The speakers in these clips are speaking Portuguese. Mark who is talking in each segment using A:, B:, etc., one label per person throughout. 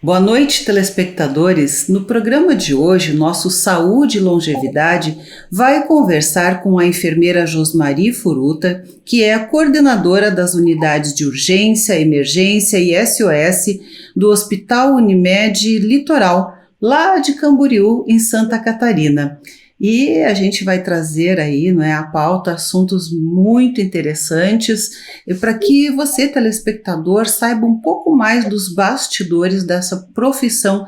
A: Boa noite, telespectadores. No programa de hoje, nosso Saúde e Longevidade vai conversar com a enfermeira Josmari Furuta, que é a coordenadora das unidades de urgência, emergência e SOS do Hospital Unimed Litoral, lá de Camboriú, em Santa Catarina. E a gente vai trazer aí, não é, à pauta assuntos muito interessantes para que você, telespectador, saiba um pouco mais dos bastidores dessa profissão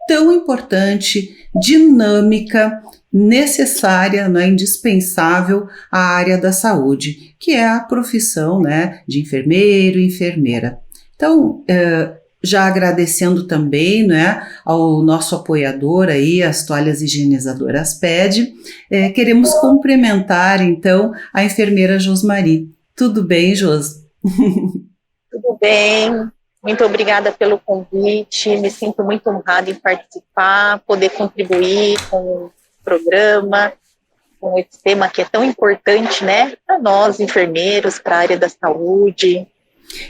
A: tão importante, dinâmica, necessária, não é, indispensável à área da saúde, que é a profissão, né, de enfermeiro e enfermeira. Então, já agradecendo também, né, ao nosso apoiador aí, as toalhas higienizadoras PED, queremos cumprimentar então a enfermeira Josmari. Tudo bem, Jos?
B: Tudo bem, muito obrigada pelo convite, me sinto muito honrada em participar, poder contribuir com o programa, com esse tema que é tão importante, né, para nós, enfermeiros, para a área da saúde.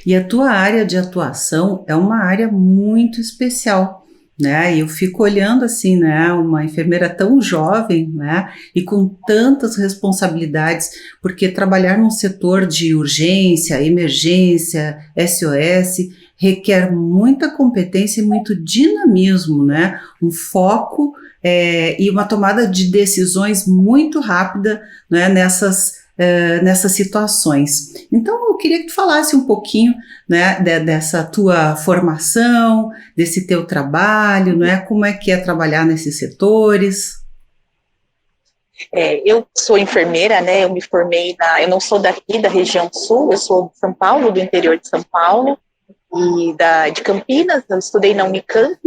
A: E a tua área de atuação é uma área muito especial, né? E eu fico olhando assim, né? Uma enfermeira tão jovem, né? E com tantas responsabilidades, porque trabalhar num setor de urgência, emergência, SOS, requer muita competência e muito dinamismo, né? Um foco e uma tomada de decisões muito rápida, né? Nessas situações. Então, eu queria que tu falasse um pouquinho, né, dessa tua formação, desse teu trabalho, né, como é que é trabalhar nesses setores.
B: Eu sou enfermeira, né, eu me formei eu não sou daqui da região sul, eu sou de São Paulo, do interior de São Paulo, e de Campinas, eu estudei na Unicamp,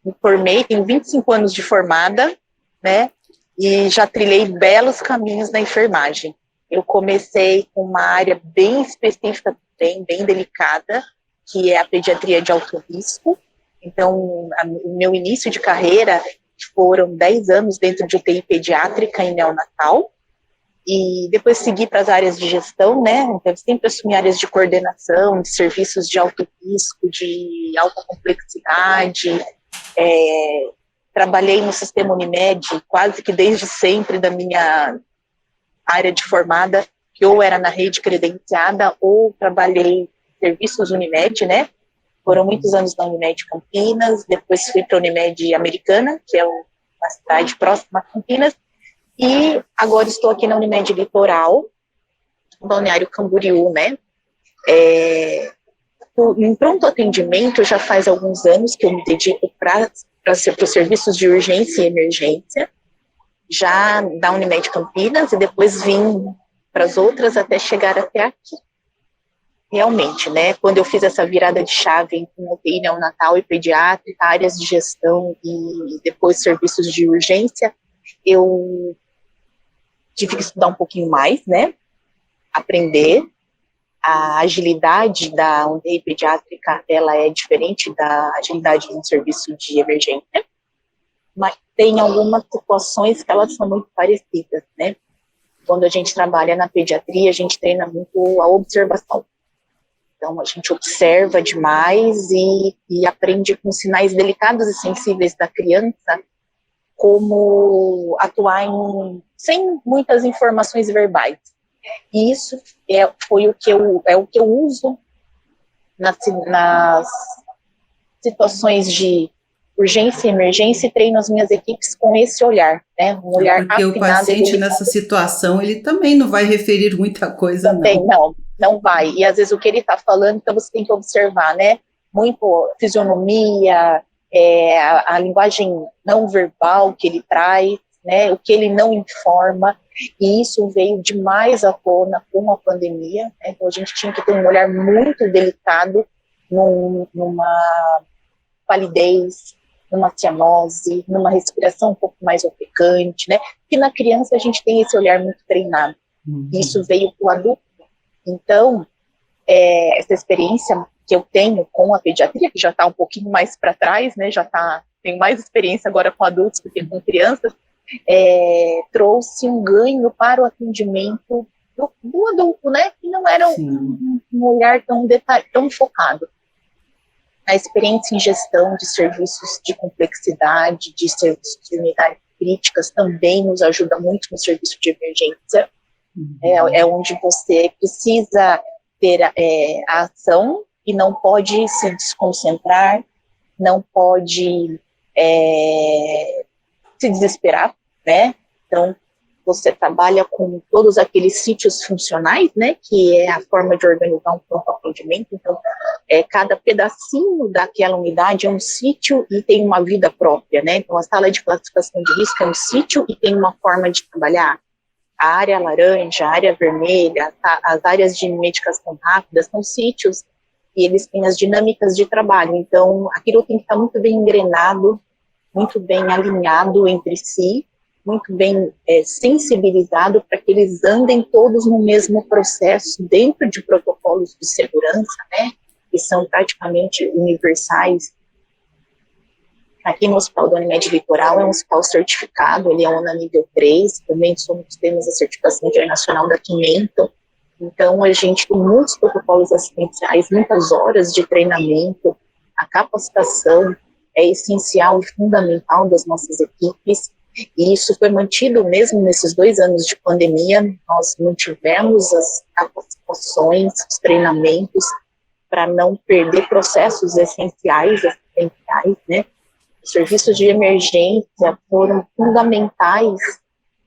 B: me formei, tenho 25 anos de formada, né, e já trilhei belos caminhos na enfermagem. Eu comecei com uma área bem específica, bem delicada, que é a pediatria de alto risco. Então, o meu início de carreira foram 10 anos dentro de UTI pediátrica e neonatal, e depois segui para as áreas de gestão, né? Então, sempre assumi áreas de coordenação, de serviços de alto risco, de alta complexidade. Trabalhei no sistema Unimed quase que desde sempre da minha área de formada, que ou era na rede credenciada ou trabalhei em serviços Unimed, né? Foram muitos anos na Unimed Campinas, depois fui para a Unimed Americana, que é uma cidade próxima a Campinas, e agora estou aqui na Unimed Litoral, no Balneário Camboriú, né? Em pronto atendimento, já faz alguns anos que eu me dedico para os serviços de urgência e emergência, já da Unimed Campinas, e depois vim para as outras até chegar até aqui. Realmente, né, quando eu fiz essa virada de chave em UTI neonatal e pediátrica, áreas de gestão e depois serviços de urgência, eu tive que estudar um pouquinho mais, né, aprender. A agilidade da UTI pediátrica, ela é diferente da agilidade de um serviço de emergência, mas tem algumas situações que elas são muito parecidas, né? Quando a gente trabalha na pediatria, a gente treina muito a observação. Então, a gente observa demais e aprende com sinais delicados e sensíveis da criança como atuar sem muitas informações verbais. E isso foi o que eu uso nas situações de urgência e emergência, e treino as minhas equipes com esse olhar, né? Um olhar
A: Porque o paciente nessa situação, ele também não vai referir muita coisa,
B: também, não vai. E às vezes o que ele está falando, então você tem que observar, né? Muito fisionomia, a linguagem não verbal que ele traz, né? O que ele não informa, e isso veio demais à tona com a pandemia, né? Então a gente tinha que ter um olhar muito delicado numa palidez, numa cianose, numa respiração um pouco mais ofegante, né? Porque na criança a gente tem esse olhar muito treinado. Isso veio para o adulto. Então, essa experiência que eu tenho com a pediatria, que já está um pouquinho mais para trás, né? Tenho mais experiência agora com adultos do que com crianças, trouxe um ganho para o atendimento do adulto, né? Que não era um olhar tão focado. A experiência em gestão de serviços de complexidade, de serviços de unidades críticas também nos ajuda muito no serviço de emergência. É onde você precisa ter a ação e não pode se desconcentrar, não pode se desesperar, né? Então, você trabalha com todos aqueles sítios funcionais, né, que é a forma de organizar um pronto atendimento. Então, cada pedacinho daquela unidade é um sítio e tem uma vida própria, né? Então, a sala de classificação de risco é um sítio e tem uma forma de trabalhar. A área laranja, a área vermelha, as áreas de medicação rápida são sítios e eles têm as dinâmicas de trabalho. Então, aquilo tem que estar muito bem engrenado, muito bem alinhado entre si, muito bem sensibilizado para que eles andem todos no mesmo processo, dentro de protocolos de segurança, né, que são praticamente universais. Aqui no Hospital da Unimed Litoral é um hospital certificado, ele é ONA nível 3, também temos a certificação internacional da Quimento. Então, a gente tem muitos protocolos assistenciais, muitas horas de treinamento, a capacitação é essencial e fundamental das nossas equipes, e isso foi mantido mesmo nesses 2 anos de pandemia. Nós mantivemos as capacitações, os treinamentos, para não perder processos essenciais, né? Os serviços de emergência foram fundamentais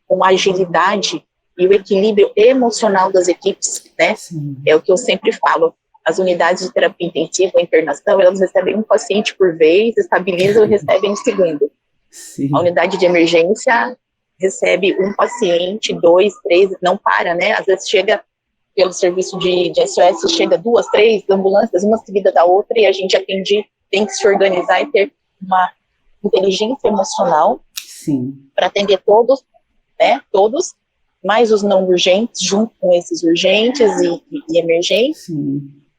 B: com a agilidade e o equilíbrio emocional das equipes, né? Sim. É o que eu sempre falo. As unidades de terapia intensiva, internação, elas recebem um paciente por vez, estabilizam e recebem um segundo. Sim. A unidade de emergência recebe um paciente, 2, 3, não para, né? Às vezes chega pelo serviço de SOS, chega 2, 3 ambulâncias, uma seguida da outra, e a gente atende, tem que se organizar e ter uma inteligência emocional para atender todos, né? Todos, mais os não urgentes, junto com esses urgentes e emergentes,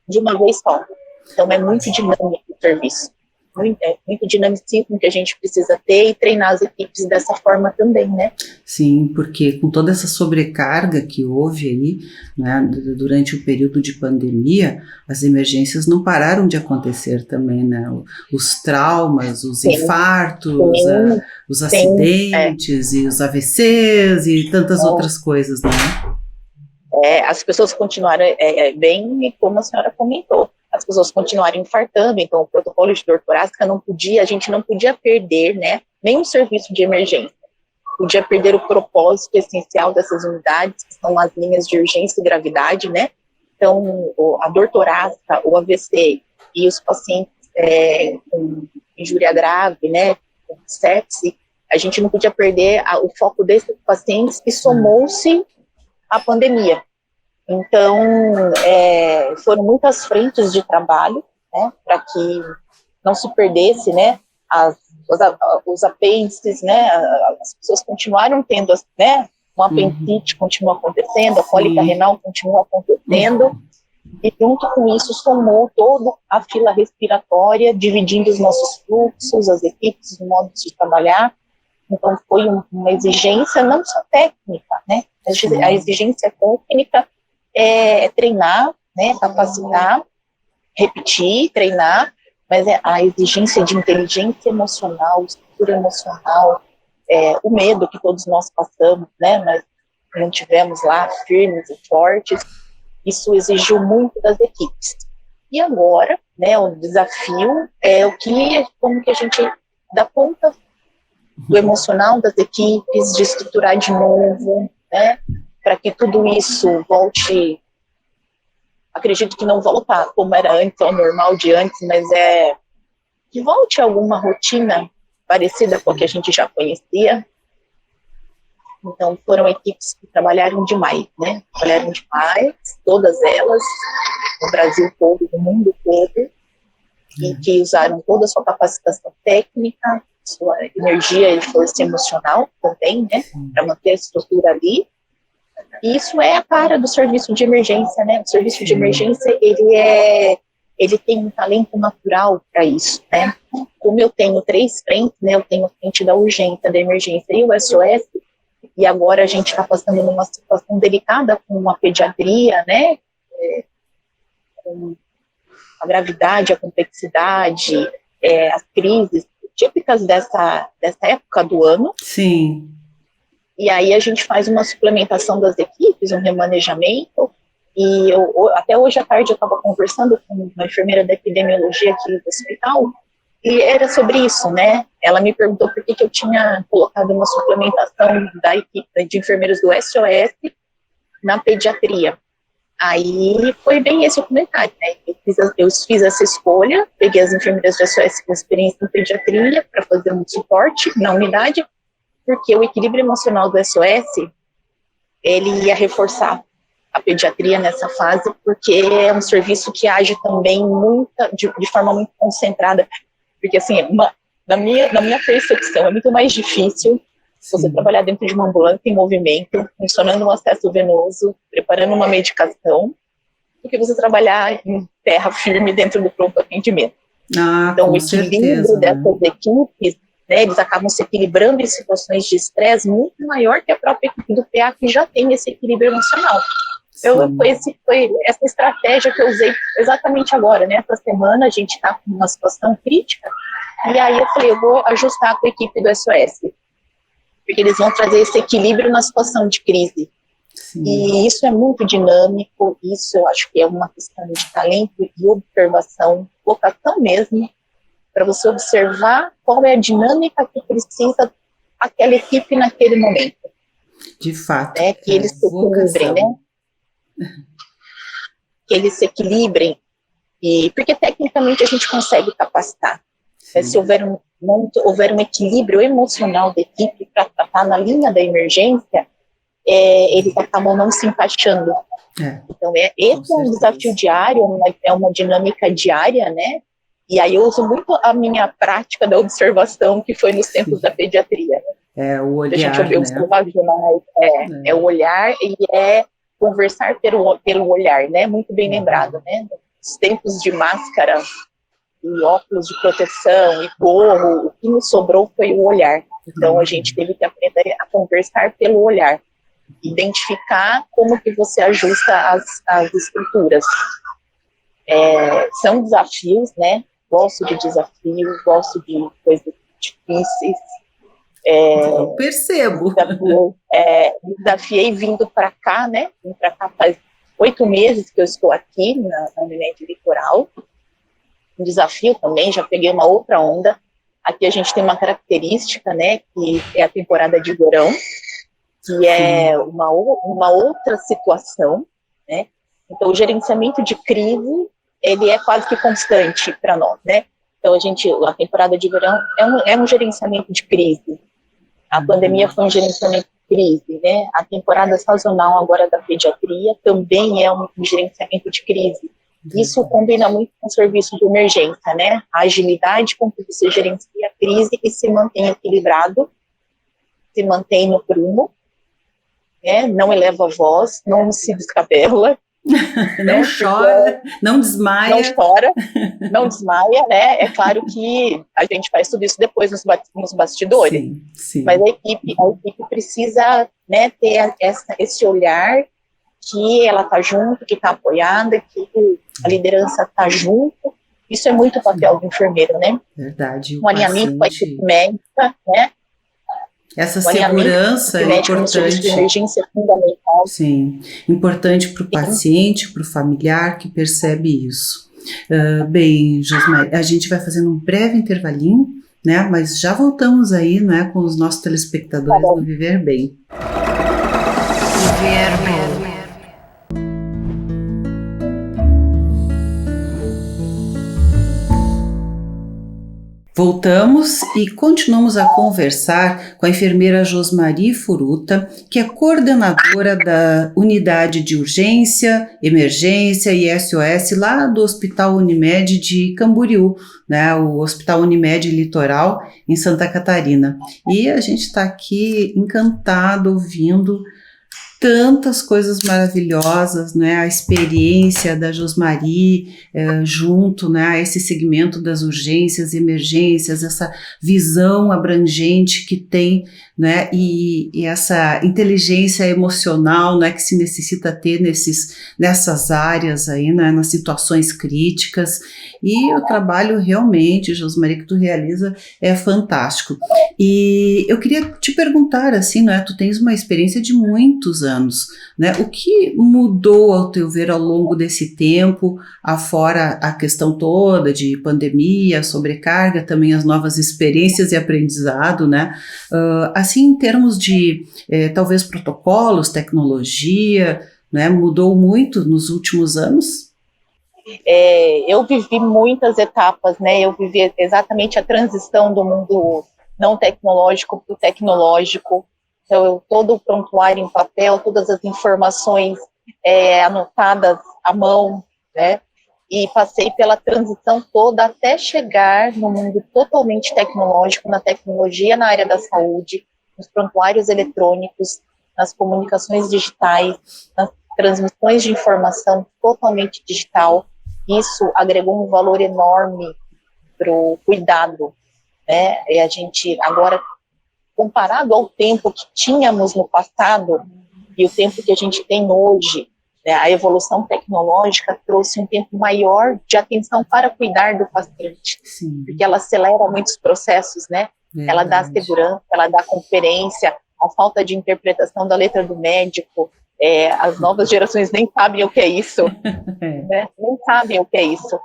B: de uma vez só. Então, é muito dinâmico o serviço. Muito dinamicismo que a gente precisa ter e treinar as equipes dessa forma também, né?
A: Sim, porque com toda essa sobrecarga que houve aí, né, durante o período de pandemia, as emergências não pararam de acontecer também, né? Os traumas, os infartos, os acidentes e os AVCs e tantas outras coisas, né?
B: As pessoas continuaram, bem como a senhora comentou, as pessoas continuaram infartando, então o protocolo de dor torácica a gente não podia perder, né, nenhum serviço de emergência, podia perder o propósito essencial dessas unidades, que são as linhas de urgência e gravidade, né, então a dor torácica, o AVC e os pacientes com injúria grave, né, com sepse, a gente não podia perder o foco desses pacientes e somou-se a pandemia. Então, foram muitas frentes de trabalho, né, para que não se perdesse, né, os apêndices, né, as pessoas continuaram tendo, né, um apendicite continua acontecendo, a cólica renal continua acontecendo, e junto com isso somou toda a fila respiratória, dividindo os nossos fluxos, as equipes, os modos de trabalhar. Então, foi uma exigência não só técnica, né, a exigência técnica é treinar, né, capacitar, repetir, treinar, mas a exigência de inteligência emocional, estrutura emocional, o medo que todos nós passamos, né, mas não tivemos lá firmes e fortes, isso exigiu muito das equipes. E agora, né, o desafio é como que a gente dá conta do emocional das equipes, de estruturar de novo, né, para que tudo isso volte, acredito que não volta como era antes, ao normal de antes, mas que volte a alguma rotina parecida com a que a gente já conhecia. Então, foram equipes que trabalharam demais, né? Trabalharam demais, todas elas, no Brasil todo, no mundo todo, e que usaram toda a sua capacitação técnica, sua energia e força emocional também, né? Para manter a estrutura ali. E isso é a cara do serviço de emergência, né? O serviço de emergência, ele tem um talento natural para isso, né? Como eu tenho 3 frentes, né? Eu tenho a frente da urgência, da emergência e o SOS, e agora a gente está passando numa situação delicada com a pediatria, né? Com a gravidade, a complexidade, as crises típicas dessa época do ano.
A: Sim.
B: E aí a gente faz uma suplementação das equipes, um remanejamento. E até hoje à tarde eu estava conversando com uma enfermeira da epidemiologia aqui do hospital, e era sobre isso, né? Ela me perguntou por que eu tinha colocado uma suplementação da equipe de enfermeiros do SOS na pediatria. Aí foi bem esse o comentário, né? Eu fiz essa escolha, peguei as enfermeiras do SOS com experiência em pediatria para fazer um suporte na unidade, porque o equilíbrio emocional do SOS, ele ia reforçar a pediatria nessa fase, porque é um serviço que age também de forma muito concentrada, porque assim, na minha percepção, é muito mais difícil você trabalhar dentro de uma ambulância em movimento, funcionando um acesso venoso, preparando uma medicação, do que você trabalhar em terra firme dentro do pronto atendimento. Então, o equilíbrio dessas equipes, né, eles acabam se equilibrando em situações de estresse muito maior que a própria equipe do PA, que já tem esse equilíbrio emocional. Foi essa estratégia que eu usei exatamente agora, né? Essa semana a gente está com uma situação crítica, e aí eu falei, eu vou ajustar com a equipe do SOS, porque eles vão trazer esse equilíbrio na situação de crise. Sim. E isso é muito dinâmico, isso eu acho que é uma questão de talento e observação, vocação mesmo, para você observar qual é a dinâmica que precisa aquela equipe naquele momento.
A: De fato.
B: Né? Que eles se equilibrem, né? Que eles se equilibrem, porque tecnicamente a gente consegue capacitar. Se houver um equilíbrio emocional da equipe para tratar na linha da emergência, eles acabam não se encaixando. Então, esse é um desafio diário, é uma dinâmica diária, né? E aí eu uso muito a minha prática da observação, que foi nos tempos da pediatria.
A: É o olhar,
B: a gente observar demais, é o olhar e conversar pelo olhar, né? Muito bem lembrado, né? Os tempos de máscara e óculos de proteção e gorro, o que nos sobrou foi o olhar. Então, a gente teve que aprender a conversar pelo olhar, identificar como que você ajusta as estruturas. São desafios, né? Gosto de desafios, gosto de coisas difíceis.
A: Eu percebo.
B: Me desafiei vindo para cá, né? Vim para cá faz 8 meses que eu estou aqui na Unimed Litoral. Um desafio também, já peguei uma outra onda. Aqui a gente tem uma característica, né? Que é a temporada de verão, que é uma outra situação, né? Então, o gerenciamento de crise, ele é quase que constante para nós, né? Então, a temporada de verão é um gerenciamento de crise. A pandemia foi um gerenciamento de crise, né? A temporada sazonal agora da pediatria também é um gerenciamento de crise. Isso combina muito com o serviço de emergência, né? A agilidade com que você gerencia a crise e se mantém equilibrado, se mantém no prumo, né? Não eleva a voz, não se descabela,
A: não chora, não desmaia.
B: Não chora, não desmaia, né? É claro que a gente faz tudo isso depois nos bastidores.
A: Sim.
B: Mas a equipe precisa, né, ter esse olhar que ela está junto, que está apoiada, que a liderança está junto. Isso é muito papel do enfermeiro, né?
A: Verdade.
B: Um alinhamento com a equipe médica, né?
A: Essa segurança é importante.
B: De emergência é fundamental.
A: Sim, importante para o paciente, para o familiar que percebe isso. Bem, Josmar, a gente vai fazendo um breve intervalinho, né? Mas já voltamos aí, né, com os nossos telespectadores do Viver Bem. Viver Bem. Voltamos e continuamos a conversar com a enfermeira Josmari Furuta, que é coordenadora da Unidade de Urgência, Emergência e SOS lá do Hospital Unimed de Camboriú, né, o Hospital Unimed Litoral em Santa Catarina. E a gente está aqui encantado ouvindo tantas coisas maravilhosas, né? A experiência da Josmari junto, né, a esse segmento das urgências e emergências, essa visão abrangente que tem, né, e essa inteligência emocional, né, que se necessita ter nessas áreas aí, né, nas situações críticas. E o trabalho realmente, Josmari, que tu realiza é fantástico. E eu queria te perguntar, assim, né, tu tens uma experiência de muitos anos, né, o que mudou, ao teu ver, ao longo desse tempo, afora a questão toda de pandemia, sobrecarga, também as novas experiências e aprendizado, né, assim, em termos de, talvez, protocolos, tecnologia, né, mudou muito nos últimos anos?
B: Eu vivi muitas etapas, né? Eu vivi exatamente a transição do mundo não tecnológico para o tecnológico. Então, todo o prontuário em papel, todas as informações anotadas à mão, né? E passei pela transição toda até chegar no mundo totalmente tecnológico, na tecnologia na área da saúde, nos prontuários eletrônicos, nas comunicações digitais, nas transmissões de informação totalmente digital. Isso agregou um valor enorme para o cuidado, né? E a gente agora, comparado ao tempo que tínhamos no passado e o tempo que a gente tem hoje, né, a evolução tecnológica trouxe um tempo maior de atenção para cuidar do paciente. Sim. Porque ela acelera muitos processos, né? Verdade. Ela dá segurança, ela dá conferência, a falta de interpretação da letra do médico. As novas gerações nem sabem o que é isso, né? Nem sabem o que é isso.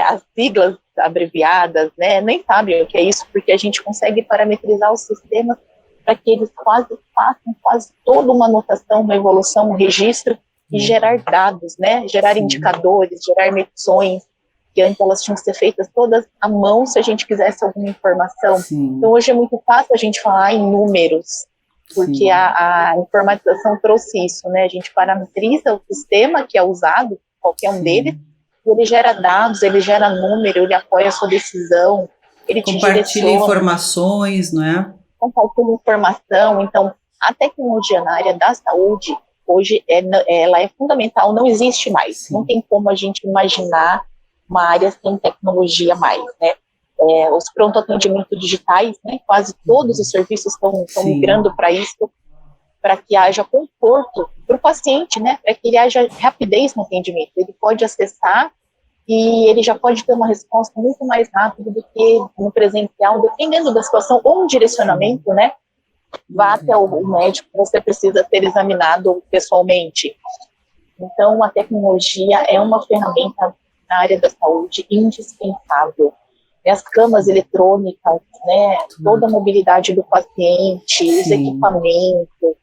B: As siglas abreviadas, né? Nem sabem o que é isso, porque a gente consegue parametrizar os sistemas para que eles façam quase toda uma anotação, uma evolução, um registro e gerar dados, né? Gerar indicadores, gerar medições, que antes elas tinham que ser feitas todas à mão se a gente quisesse alguma informação. Sim. Então hoje é muito fácil a gente falar em números, porque a informatização trouxe isso, né? A gente parametriza o sistema que é usado, qualquer um deles, e ele gera dados, ele gera número, ele apoia a sua decisão, ele te
A: compartilha informações, não é?
B: Compartilha informação. Então, a tecnologia na área da saúde, hoje, ela é fundamental, não existe mais. Sim. Não tem como a gente imaginar uma área sem tecnologia mais, né? Os pronto-atendimento digitais, né, quase todos os serviços estão migrando para isso, para que haja conforto para o paciente, né, para que ele haja rapidez no atendimento. Ele pode acessar e ele já pode ter uma resposta muito mais rápida do que no presencial, dependendo da situação, ou um direcionamento, né, vá até o médico, você precisa ser examinado pessoalmente. Então, a tecnologia é uma ferramenta na área da saúde indispensável. As camas eletrônicas, né, toda a mobilidade do paciente, os equipamentos,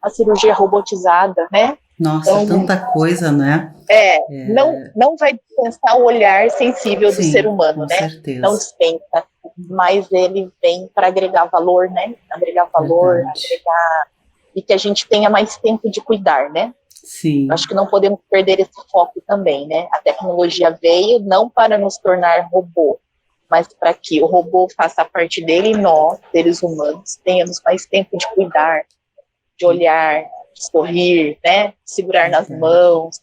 B: a cirurgia robotizada, né?
A: Nossa, então, tanta coisa, né?
B: Não vai dispensar o olhar sensível do ser humano, né?
A: Certeza.
B: Não dispensa, mas ele vem para agregar valor, né? Agregar valor, agregar, e que a gente tenha mais tempo de cuidar, né?
A: Sim.
B: Acho que não podemos perder esse foco também, né? A tecnologia veio não para nos tornar robô, mas para que o robô faça parte dele e nós, seres humanos, tenhamos mais tempo de cuidar, de olhar, de sorrir, né? De segurar nas mãos.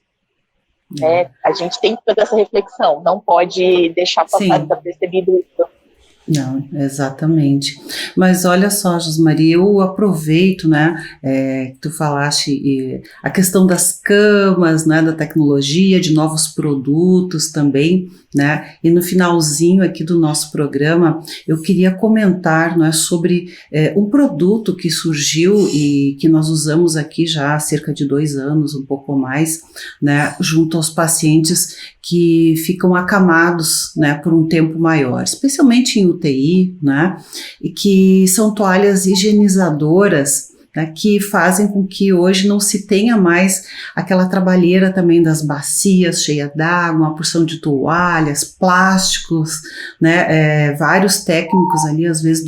B: Né? A gente tem que fazer essa reflexão, não pode deixar passar desapercebido isso.
A: Não, exatamente. Mas olha só, Josmari, eu aproveito, né, que tu falaste a questão das camas, né, da tecnologia, de novos produtos também, né, e no finalzinho aqui do nosso programa, eu queria comentar, né, sobre um produto que surgiu e que nós usamos aqui já há cerca de 2 anos, um pouco mais, né, junto aos pacientes que ficam acamados, né, por um tempo maior, especialmente em UTI, né, e que são toalhas higienizadoras, né, que fazem com que hoje não se tenha mais aquela trabalheira também das bacias cheias d'água, uma porção de toalhas, plásticos, né, vários técnicos ali, às vezes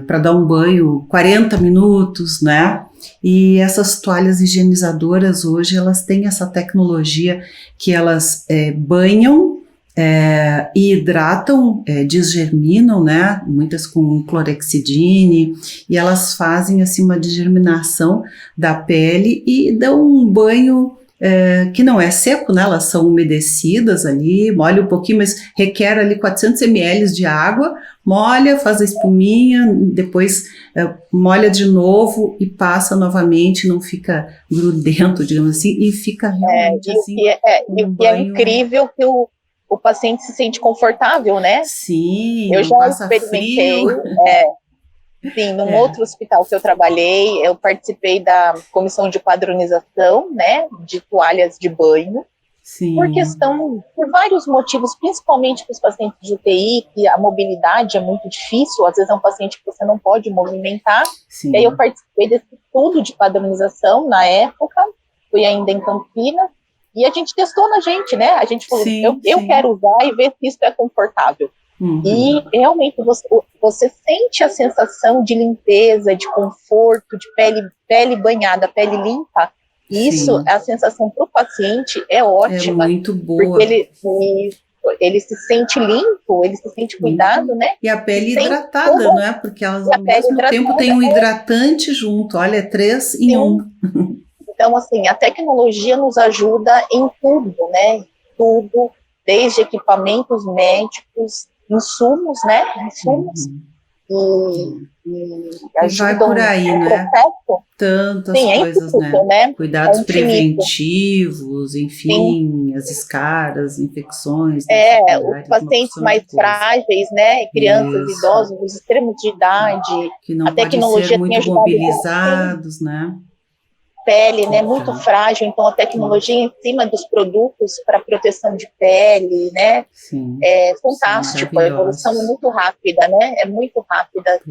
A: para dar um banho, 40 minutos, né, e essas toalhas higienizadoras hoje, elas têm essa tecnologia que elas banham E hidratam, desgerminam, né? Muitas com clorexidine, e elas fazem assim uma desgerminação da pele e dão um banho que não é seco, né? Elas são umedecidas ali, molha um pouquinho, mas requer ali 400 ml de água, molha, faz a espuminha, depois molha de novo e passa novamente, não fica grudento, digamos assim, e fica realmente assim.
B: E o que é incrível que o paciente se sente confortável, né?
A: Sim,
B: eu já experimentei. Sim, num outro hospital que eu trabalhei, eu participei da comissão de padronização, né, de toalhas de banho. Sim. Por vários motivos, principalmente para os pacientes de UTI, que a mobilidade é muito difícil, às vezes é um paciente que você não pode movimentar. Sim. E aí eu participei desse estudo de padronização na época, fui ainda em Campinas, e a gente testou na gente, né? A gente falou, eu quero usar e ver se isso é confortável. Uhum. E realmente você sente a sensação de limpeza, de conforto, de pele banhada, pele limpa. Isso, a sensação para o paciente é ótima.
A: É muito boa.
B: Porque ele se sente limpo, ele se sente cuidado, né?
A: E a pele hidratada, não é? Porque elas ao mesmo tempo têm um hidratante junto. Olha, 3 em 1.
B: Então, assim, a tecnologia nos ajuda em tudo, né? Tudo, desde equipamentos médicos, insumos, né? Insumos. E
A: vai por aí, né? Tantas coisas, né? Cuidados preventivos, enfim, as escaras, infecções.
B: Os pacientes mais frágeis, né? Crianças, idosos, os extremos de idade.
A: Que não
B: a tecnologia
A: ser muito mobilizados, né?
B: Pele, né, muito frágil, então a tecnologia em cima dos produtos para proteção de pele, né, é fantástico, a evolução é muito rápida, né, é muito rápida.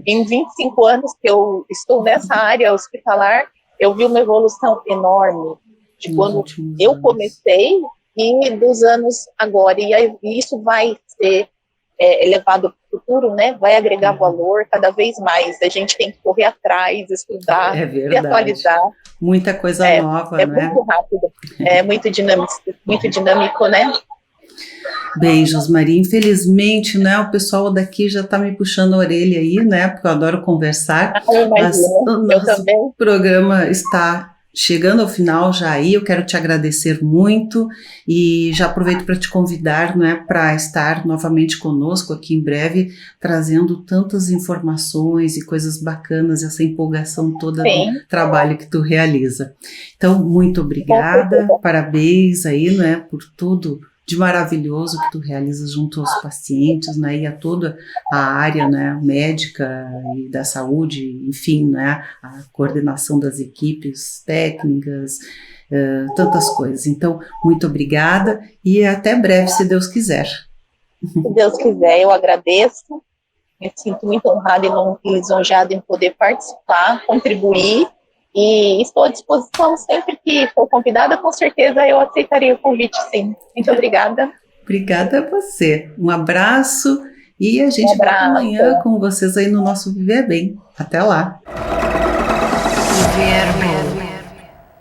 B: Em 25 anos que eu estou nessa área hospitalar, eu vi uma evolução enorme de quando eu comecei e dos anos agora, e aí, isso vai ser elevado para o futuro, né, vai agregar valor cada vez mais. A gente tem que correr atrás, estudar, se atualizar.
A: Muita coisa nova, né?
B: É muito rápido, é muito dinâmico, né?
A: Bem, Josmari, infelizmente, né, o pessoal daqui já está me puxando a orelha aí, né, porque eu adoro conversar. Mas o nosso programa está chegando ao final já aí, eu quero te agradecer muito e já aproveito para te convidar, né, para estar novamente conosco aqui em breve, trazendo tantas informações e coisas bacanas, essa empolgação toda do trabalho que tu realiza. Então, muito obrigada, parabéns aí, né, por tudo de maravilhoso que tu realizas junto aos pacientes, né, e a toda a área, né, médica e da saúde, enfim, né, a coordenação das equipes técnicas, tantas coisas. Então, muito obrigada e até breve, se Deus quiser.
B: Se Deus quiser, eu agradeço, me sinto muito honrada e lisonjeada em poder participar, contribuir, e estou à disposição sempre que for convidada, com certeza eu aceitaria o convite, sim. Muito obrigada.
A: Obrigada a você. Um abraço e a gente volta amanhã com vocês aí no nosso Viver Bem. Até lá. Viver Bem.